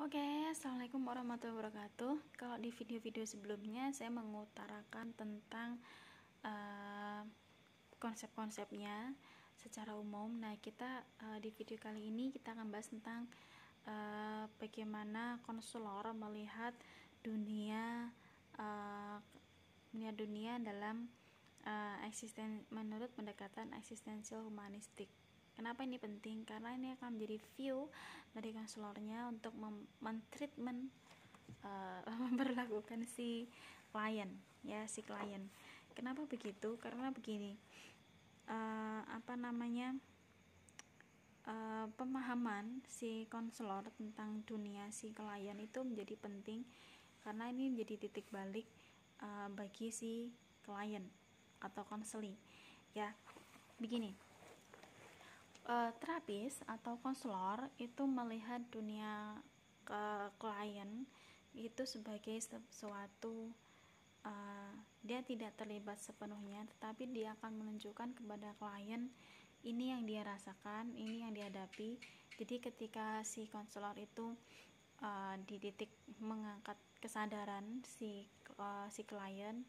Oke, assalamualaikum warahmatullahi wabarakatuh. Kalau di video-video sebelumnya saya mengutarakan tentang konsep-konsepnya secara umum. Nah, kita di video kali ini kita akan bahas tentang bagaimana konselor melihat dunia dalam menurut pendekatan eksistensial humanistik. Kenapa ini penting? Karena ini akan menjadi view dari konselornya untuk mentreatment memperlakukan si klien, ya, si klien. Kenapa begitu? Karena begini, pemahaman si konselor tentang dunia si klien itu menjadi penting karena ini menjadi titik balik bagi si klien atau konseli. Ya, begini. Terapis atau konselor itu melihat dunia klien itu sebagai sesuatu, dia tidak terlibat sepenuhnya, tetapi dia akan menunjukkan kepada klien ini yang dia rasakan, ini yang dihadapi. Jadi ketika si konselor itu di titik mengangkat kesadaran si klien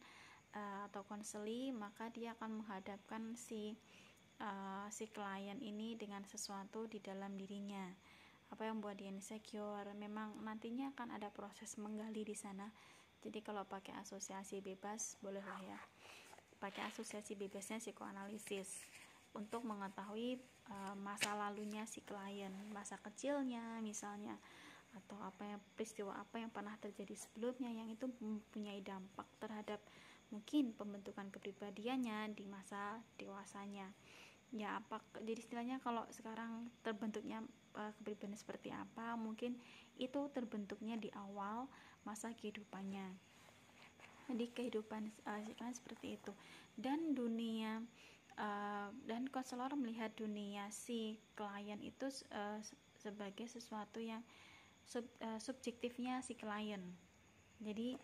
atau konseli, maka dia akan menghadapkan si klien ini dengan sesuatu di dalam dirinya, apa yang membuat dia insecure. Memang nantinya akan ada proses menggali di sana. Jadi kalau pakai asosiasi bebas bolehlah, ya, pakai asosiasi bebasnya psikoanalisis untuk mengetahui masa lalunya si klien, masa kecilnya misalnya, atau peristiwa apa yang pernah terjadi sebelumnya yang itu mempunyai dampak terhadap mungkin pembentukan kepribadiannya di masa dewasanya. Ya, jadi istilahnya kalau sekarang terbentuknya kepribadian seperti apa, mungkin itu terbentuknya di awal masa kehidupannya. Jadi kehidupan kan seperti itu. Dan dan konselor melihat dunia si klien itu sebagai sesuatu yang subjektifnya si klien. Jadi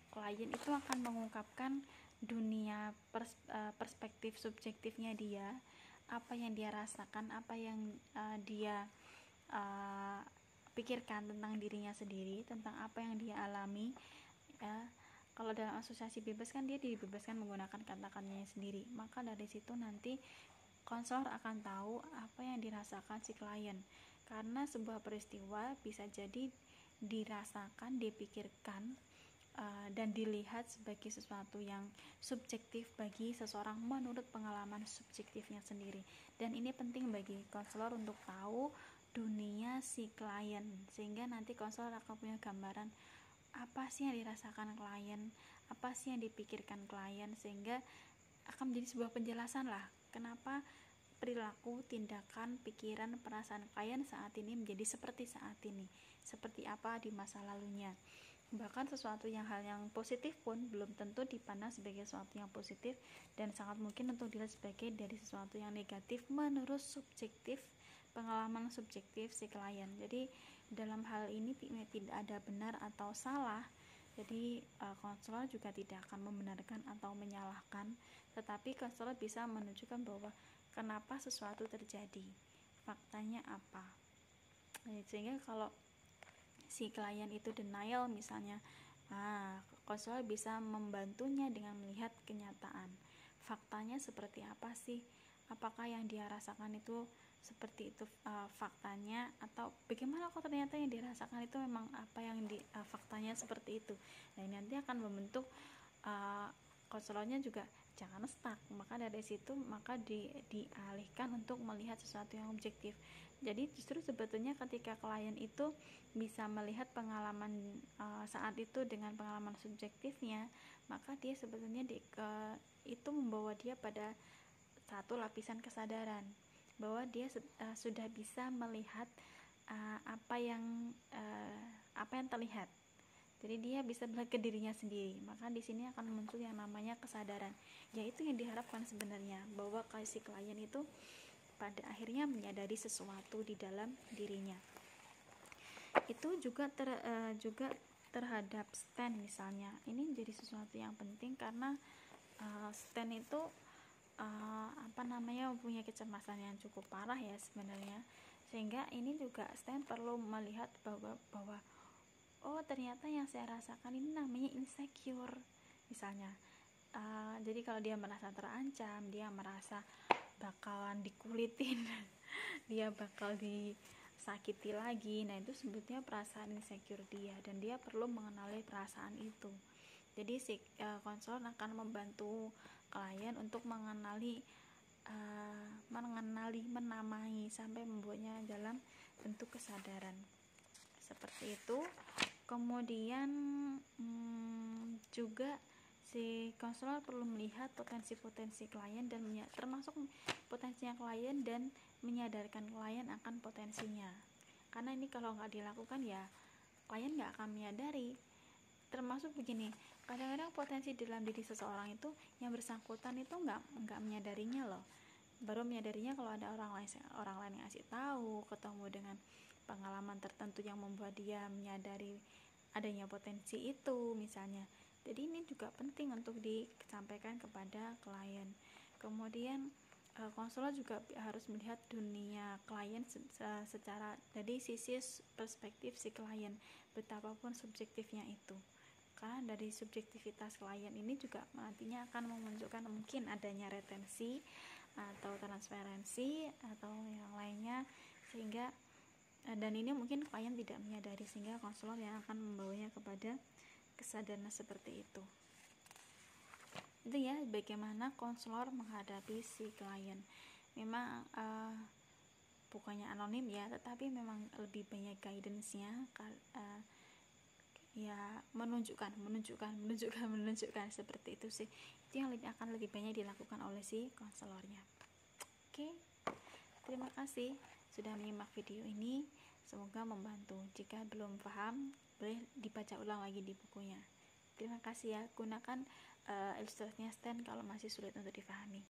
klien itu akan mengungkapkan dunia perspektif subjektifnya dia, apa yang dia rasakan, apa yang dia pikirkan tentang dirinya sendiri, tentang apa yang dia alami, ya. Kalau dalam asosiasi bebas kan dia dibebaskan menggunakan kata-katanya sendiri, maka dari situ nanti konselor akan tahu apa yang dirasakan si klien, karena sebuah peristiwa bisa jadi dirasakan, dipikirkan dan dilihat sebagai sesuatu yang subjektif bagi seseorang menurut pengalaman subjektifnya sendiri. Dan ini penting bagi konselor untuk tahu dunia si klien, sehingga nanti konselor akan punya gambaran apa sih yang dirasakan klien, apa sih yang dipikirkan klien, sehingga akan menjadi sebuah penjelasan lah kenapa perilaku, tindakan, pikiran, perasaan klien saat ini menjadi seperti saat ini, seperti apa di masa lalunya. Bahkan hal yang positif pun belum tentu dipandang sebagai sesuatu yang positif, dan sangat mungkin untuk dilihat sebagai dari sesuatu yang negatif menurut pengalaman subjektif si klien. Jadi dalam hal ini tidak ada benar atau salah. Jadi konselor juga tidak akan membenarkan atau menyalahkan, tetapi konselor bisa menunjukkan bahwa kenapa sesuatu terjadi, faktanya apa. Sehingga kalau si klien itu denial misalnya, konselor bisa membantunya dengan melihat kenyataan, faktanya seperti apa sih, apakah yang dia rasakan itu seperti itu faktanya, atau bagaimana kok ternyata yang dirasakan itu memang apa yang faktanya seperti itu. Nah, ini nanti akan membentuk konselornya juga jangan stuck, maka dari situ maka dialihkan untuk melihat sesuatu yang objektif. Jadi justru sebetulnya ketika klien itu bisa melihat pengalaman saat itu dengan pengalaman subjektifnya, maka dia sebetulnya itu membawa dia pada satu lapisan kesadaran bahwa dia sudah bisa melihat apa yang terlihat. Jadi dia bisa melihat ke dirinya sendiri. Maka di sini akan muncul yang namanya kesadaran. Yaitu yang diharapkan sebenarnya, bahwa si klien itu pada akhirnya menyadari sesuatu di dalam dirinya. Itu juga terhadap stand misalnya. Ini menjadi sesuatu yang penting karena stand itu mempunyai kecemasan yang cukup parah, ya, sebenarnya. Sehingga ini juga Stan perlu melihat bahwa oh ternyata yang saya rasakan ini namanya insecure misalnya. Jadi kalau dia merasa terancam, dia merasa bakalan dikulitin dia bakal disakiti lagi, nah itu sebetulnya perasaan insecure dia, dan dia perlu mengenali perasaan itu. Jadi si konselor akan membantu klien untuk mengenali, menamai sampai membuatnya dalam bentuk kesadaran seperti itu. Kemudian juga si konselor perlu melihat potensi-potensi klien dan termasuk potensinya klien dan menyadarkan klien akan potensinya. Karena ini kalau nggak dilakukan ya klien nggak akan menyadari. Termasuk begini, kadang-kadang potensi dalam diri seseorang itu yang bersangkutan itu nggak menyadarinya loh. Baru menyadarinya kalau ada orang lain yang ngasih tahu, ketemu dengan pengalaman tertentu yang membuat dia menyadari adanya potensi itu misalnya. Jadi ini juga penting untuk disampaikan kepada klien. Kemudian konselor juga harus melihat dunia klien secara dari sisi perspektif si klien, betapapun subjektifnya itu. Karena dari subjektivitas klien ini juga nantinya akan memunculkan mungkin adanya retensi atau transferensi atau yang lainnya, sehingga dan ini mungkin klien tidak menyadari, sehingga konselor yang akan membawanya kepada kesadaran seperti itu. Itu ya bagaimana konselor menghadapi si klien. Memang bukannya anonim ya, tetapi memang lebih banyak guidance-nya, ya menunjukkan seperti itu sih. Itu yang akan lebih banyak dilakukan oleh si konselornya. Oke, terima kasih sudah menyimak video ini, semoga membantu. Jika belum paham, boleh dibaca ulang lagi di bukunya. Terima kasih ya, gunakan ilustrasinya Stan kalau masih sulit untuk dipahami.